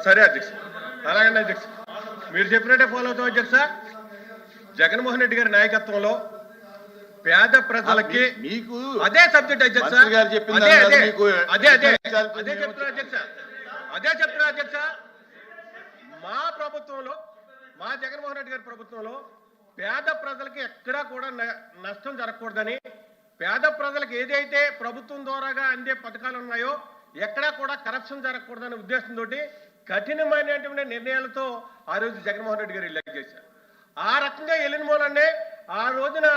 సరే అధ్యక్ష, అలాగనే అధ్యక్ష, మీరు చెప్పినట్టే ఫాలో అవుతాం అధ్యక్ష. జగన్మోహన్ రెడ్డి గారి నాయకత్వంలో పేద ప్రజలకి మీకు అదే సబ్జెక్ట్ అధ్యక్ష, అదే చెప్తున్నా అధ్యక్ష. మా ప్రభుత్వంలో, మా జగన్మోహన్ రెడ్డి గారి ప్రభుత్వంలో పేద ప్రజలకి ఎక్కడా కూడా నష్టం జరగకూడదని, పేద ప్రజలకు ఏదైతే ప్రభుత్వం ద్వారాగా అందే పథకాలు ఉన్నాయో ఎక్కడా కూడా కరప్షన్ జరగకూడదనే ఉద్దేశంతో కఠినమైనటువంటి నిర్ణయాలతో ఆ రోజు జగన్మోహన్ రెడ్డి గారు ఎలక్ట్ చేశారు. ఆ రకంగా వెళ్ళిన మూలనే ఆ రోజున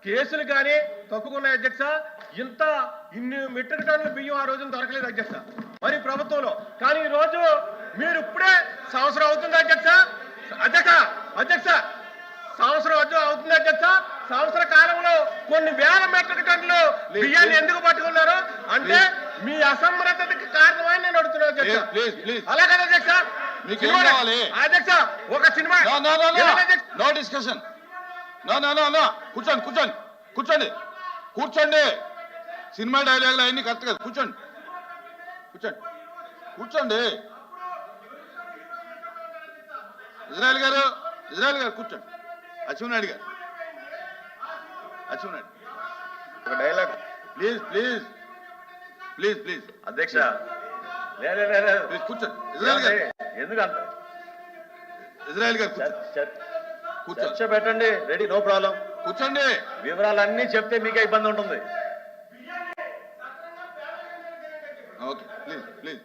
కేసులు కానీ తప్పుకున్నాయి అధ్యక్ష. ఇన్ని మెట్రిక్ టన్నుల బియ్యం ఆ రోజున దొరకలేదు అధ్యక్ష మరి ప్రభుత్వంలో. కానీ ఈ రోజు మీరు ఇప్పుడే సంవత్సరం అవుతుంది అధ్యక్ష, సంవత్సరం అవుతుంది అధ్యక్ష. సంవత్సర కాలంలో కొన్ని వేల మెట్రిక్ టన్నులు బియ్యాన్ని ఎందుకు పట్టుకున్నారు అంటే మీ అసమర్థతకి కారణమని నేను అడుగుతున్నాను అధ్యక్ష. అలా కదా అధ్యక్ష, అధ్యక్ష ఒక సినిమా నో డిస్కషన్, కూర్చోండి. సినిమా డైలాగులు అవన్నీ కరెక్ట్ కదా, కూర్చోండి. ఇజ్రాయల్ గారు కూర్చోండి. అచ్చెన్నాయుడు గారు ఒక డైలాగ్ ప్లీజ్ అధ్యక్ష. కూర్చోండి. ఎందుకంత ఇజ్రాయల్ గారు చర్చ పెట్టండి, రెడీ, నో ప్రాబ్లం. కూర్చోండి. వివరాలన్నీ చెప్తే మీకే ఇబ్బంది ఉంటుంది. Okay, please.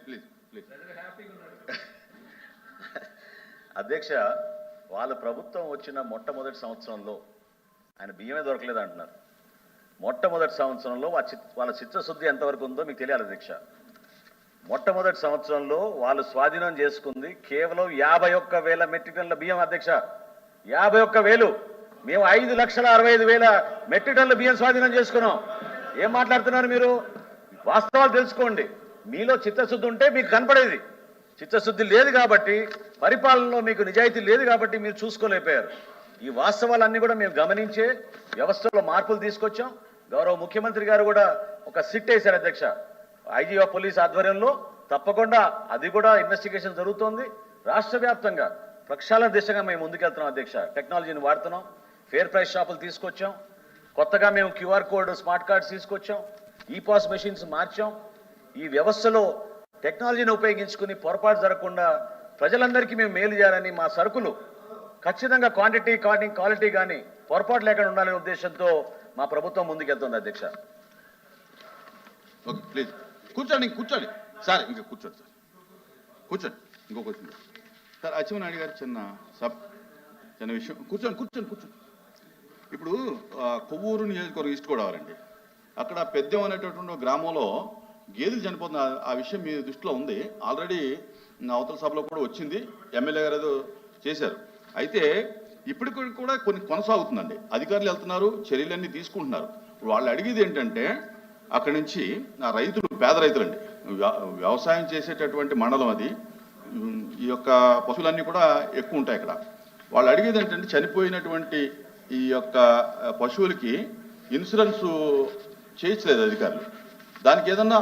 అధ్యక్ష, వాళ్ళ ప్రభుత్వం వచ్చిన మొట్టమొదటి సంవత్సరంలో ఆయన బియ్యమే దొరకలేదు అంటున్నారు. మొట్టమొదటి సంవత్సరంలో వాళ్ళ చిత్తశుద్ధి ఎంతవరకు ఉందో మీకు తెలియాలి అధ్యక్ష. మొట్టమొదటి సంవత్సరంలో వాళ్ళు స్వాధీనం చేసుకుంది కేవలం 51,000 మెట్రిక్ టన్నుల బియ్యం అధ్యక్ష. 51,000. మేము 5,65,000 మెట్రిక్ టన్నుల బియ్యం స్వాధీనం చేసుకున్నాం. ఏం మాట్లాడుతున్నారు మీరు? వాస్తవాలు తెలుసుకోండి. మీలో చిత్తశుద్ధి ఉంటే మీకు కనపడేది. చిత్తశుద్ధి లేదు కాబట్టి, పరిపాలనలో మీకు నిజాయితీ లేదు కాబట్టి మీరు చూసుకోలేకపోయారు. ఈ వాస్తవాలన్నీ కూడా మేము గమనించే వ్యవస్థలో మార్పులు తీసుకొచ్చాం. గౌరవ ముఖ్యమంత్రి గారు కూడా ఒక సిట్ వేశారు అధ్యక్ష. ఐజీ ఆఫ్ పోలీస్ ఆధ్వర్యంలో తప్పకుండా అది కూడా ఇన్వెస్టిగేషన్ జరుగుతోంది. రాష్ట్ర వ్యాప్తంగా ప్రక్షాళన దిశగా మేము ముందుకెళ్తున్నాం అధ్యక్ష. టెక్నాలజీని వాడుతున్నాం. ఫేర్ ప్రైస్ షాపులు తీసుకొచ్చాం. కొత్తగా మేము QR కోడ్, స్మార్ట్ కార్డ్స్ తీసుకొచ్చాం. E-pass machines మార్చాం. ఈ వ్యవస్థలో టెక్నాలజీని ఉపయోగించుకుని పొరపాటు జరగకుండా ప్రజలందరికీ మేము మేలు చేయాలని, మా సరుకులు ఖచ్చితంగా క్వాలిటీ కానీ పొరపాటు లేకుండా ఉండాలనే ఉద్దేశంతో మా ప్రభుత్వం ముందుకెళ్తుంది అధ్యక్ష. ఓకే, ప్లీజ్ కూర్చోండి సార్. ఇంకా కూర్చోండి. ఇంకో క్వశ్చన్ సార్. అచ్చెన్నాయుడు గారు చిన్న విషయం. కూర్చోండి. ఇప్పుడు కొవ్వూరు నియోజకవర్గం ఈస్ట్ గోదావరి, అక్కడ పెద్దెం అనేటటువంటి గ్రామంలో గేదెలు చనిపోతున్న ఆ విషయం మీ దృష్టిలో ఉంది. ఆల్రెడీ అవతల సభలో కూడా వచ్చింది, ఎమ్మెల్యే గారు ఏదో చేశారు. అయితే ఇప్పటికి కూడా కొన్ని కొనసాగుతుందండి. అధికారులు వెళ్తున్నారు, చర్యలన్నీ తీసుకుంటున్నారు. వాళ్ళు అడిగేది ఏంటంటే అక్కడి నుంచి ఆ రైతులు, పేద రైతులండి, వ్యవసాయం చేసేటటువంటి మండలం అది. ఈ యొక్క పశువులన్నీ కూడా ఎక్కువ ఉంటాయి అక్కడ. వాళ్ళు అడిగేది ఏంటంటే చనిపోయినటువంటి ఈ యొక్క పశువులకి ఇన్సూరెన్స్ చేయించలేదు అధికారులు. దానికి ఏదన్నా